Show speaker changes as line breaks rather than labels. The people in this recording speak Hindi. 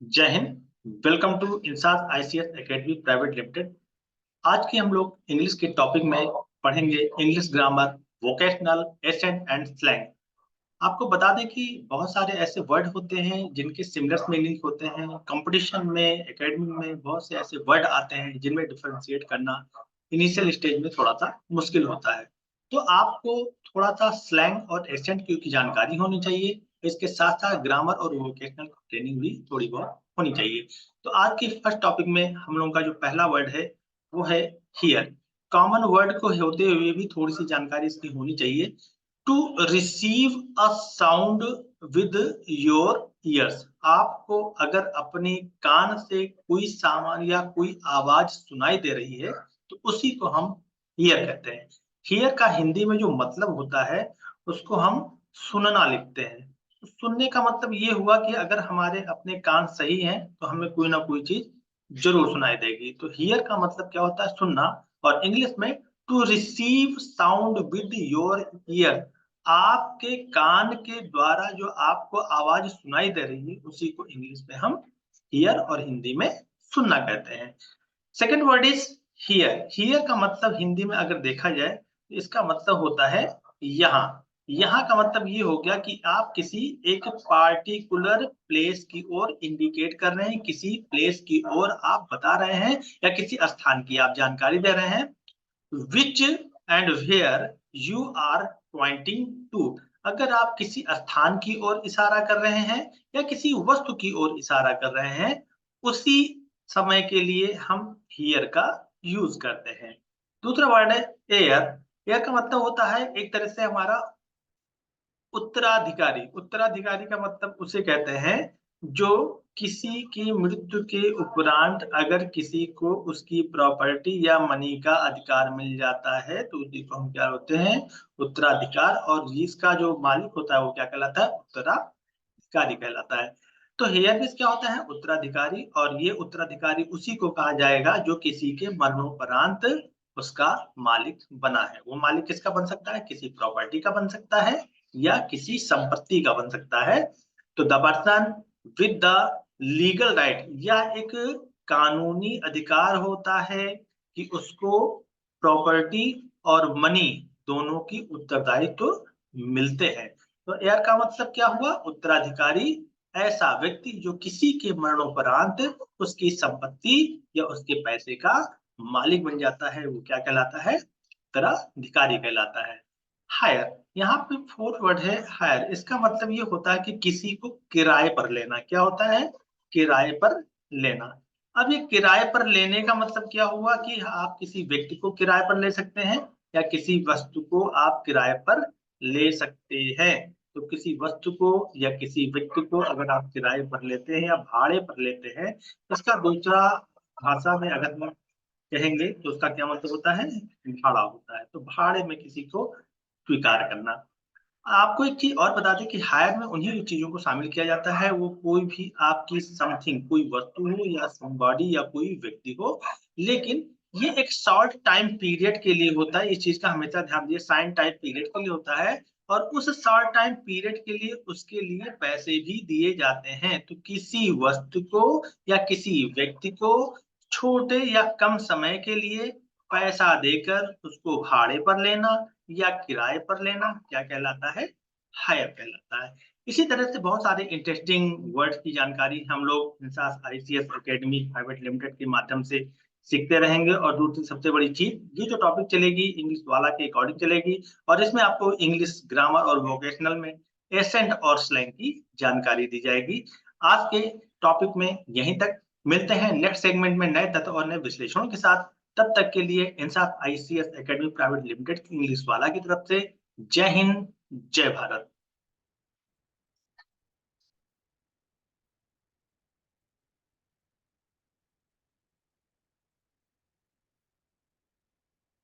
जय हिंद। Welcome to Insaas ICS academy private limited. आज के हम लोग इंग्लिश के टॉपिक में पढ़ेंगे English grammar, vocational, accent and slang. आपको बता दें कि बहुत सारे ऐसे वर्ड होते हैं जिनके सिमिलर मीनिंग होते हैं। कंपटीशन में, एकेडमी में बहुत से ऐसे वर्ड आते हैं जिनमें डिफरेंशिएट करना इनिशियल स्टेज में थोड़ा सा मुश्किल होता है। तो आपको थोड़ा सा स्लैंग और एसेंट की जानकारी होनी चाहिए। इसके साथ साथ ग्रामर और वोकेशनल ट्रेनिंग भी थोड़ी बहुत होनी चाहिए। तो आज की फर्स्ट टॉपिक में हम लोगों का जो पहला वर्ड है वो है हियर। कॉमन वर्ड को होते हुए भी थोड़ी सी जानकारी इसकी होनी चाहिए। To receive a sound with your ears. आपको अगर अपने कान से कोई सामान या कोई आवाज सुनाई दे रही है तो उसी को हम हियर कहते हैं। हियर का हिंदी में जो मतलब होता है उसको हम सुनना लिखते हैं। तो सुनने का मतलब ये हुआ कि अगर हमारे अपने कान सही हैं तो हमें कोई ना कोई चीज जरूर सुनाई देगी। तो हियर का मतलब क्या होता है? सुनना। और इंग्लिश में to receive sound with your ear. आपके कान के द्वारा जो आपको आवाज सुनाई दे रही है उसी को इंग्लिश में हम हियर और हिंदी में सुनना कहते हैं। Second word is here. Here का मतलब हिंदी में अगर देखा जाए तो इसका मतलब होता है यहाँ। यहाँ का मतलब ये हो गया कि आप किसी एक पार्टिकुलर प्लेस की ओर इंडिकेट कर रहे हैं, किसी प्लेस की ओर आप बता रहे हैं या किसी स्थान की आप जानकारी दे रहे हैं। which and where you are pointing to। अगर आप किसी स्थान की ओर इशारा कर रहे हैं या किसी वस्तु की ओर इशारा कर रहे हैं उसी समय के लिए हम हियर का यूज करते हैं। दूसरा वर्ड है एयर। एयर का मतलब होता है एक तरह से हमारा उत्तराधिकारी। उत्तराधिकारी का मतलब उसे कहते हैं जो किसी की मृत्यु के उपरांत अगर किसी को उसकी प्रॉपर्टी या मनी का अधिकार मिल जाता है तो उसी को हम क्या होते हैं? उत्तराधिकार। और जिसका जो मालिक होता है वो क्या कहलाता है? उत्तराधिकारी कहलाता है। तो हेयर मिस क्या होता है? उत्तराधिकारी। और ये उत्तराधिकारी उसी को कहा जाएगा जो किसी के मरणोपरांत उसका मालिक बना है। वो मालिक किसका बन सकता है? किसी प्रॉपर्टी का बन सकता है या किसी संपत्ति का बन सकता है। तो the person with the legal right, यह एक कानूनी अधिकार होता है कि उसको प्रॉपर्टी और मनी दोनों की उत्तरदायित्व मिलते हैं। तो एयर का मतलब क्या हुआ? उत्तराधिकारी। ऐसा व्यक्ति जो किसी के मरणोपरांत उसकी संपत्ति या उसके पैसे का मालिक बन जाता है वो क्या कहलाता है? उत्तराधिकारी कहलाता है। हायर, यहाँ पे फोर्थ वर्ड है हायर। इसका मतलब ये होता है कि किसी को किराए पर लेना। क्या होता है? किराए पर लेना। अब ये किराए पर लेने का मतलब क्या हुआ कि आप किसी व्यक्ति को किराए पर ले सकते हैं या किसी वस्तु को आप किराए पर ले सकते हैं। तो किसी वस्तु को या किसी व्यक्ति को अगर आप किराए पर लेते हैं या भाड़े पर लेते हैं, इसका दूसरा भाषा में अगर हम कहेंगे तो उसका क्या मतलब होता है? भाड़ा होता है। तो भाड़े में किसी को स्वीकार करना। आपको एक चीज और बता दें कि हायर में उन्हीं चीजों को शामिल किया जाता है, वो कोई भी आपकी समथिंग, कोई वस्तु हो या समबॉडी या कोई व्यक्ति हो, लेकिन ये एक शॉर्ट टाइम पीरियड के लिए होता है। इस चीज का हमेशा ध्यान दिए, शाइन टाइम पीरियड के लिए होता है। और उस शॉर्ट टाइम पीरियड के लिए उसके लिए पैसे भी दिए जाते हैं। तो किसी वस्तु को या किसी व्यक्ति को छोटे या कम समय के लिए पैसा देकर उसको भाड़े पर लेना या किराए पर लेना क्या कहलाता है? हायर कहलाता है। इसी तरह से बहुत सारे इंटरेस्टिंग वर्ड्स की जानकारी हम लोग INSAS ICS academy private limited के माध्यम से सीखते रहेंगे। और दूसरी सबसे बड़ी चीज, ये जो टॉपिक चलेगी इंग्लिश वाला के अकॉर्डिंग चलेगी और इसमें आपको इंग्लिश ग्रामर और वोकेशनल में एसेंट और स्लैंग की जानकारी दी जाएगी। आज के टॉपिक में यहीं तक। मिलते हैं नेक्स्ट सेगमेंट में नए तत्व और नए विश्लेषणों के साथ। तब तक के लिए Insaf ICS academy private limited English वाला की तरफ से जय हिंद, जय भारत।